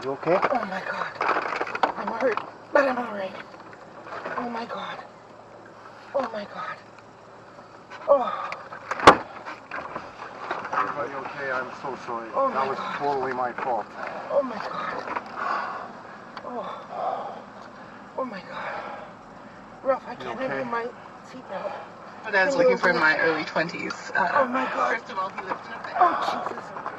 You okay? Oh my God. I'm hurt, but I'm alright. Oh my God. Oh my God. Oh. Everybody okay? I'm so sorry. Oh that was God. totally my fault. Oh my God. Oh. Oh my God. Ralph, I can't okay? handle my seatbelt. My dad's looking for in my early 20s. Oh my God. First of all, he lived in a van. Oh Jesus.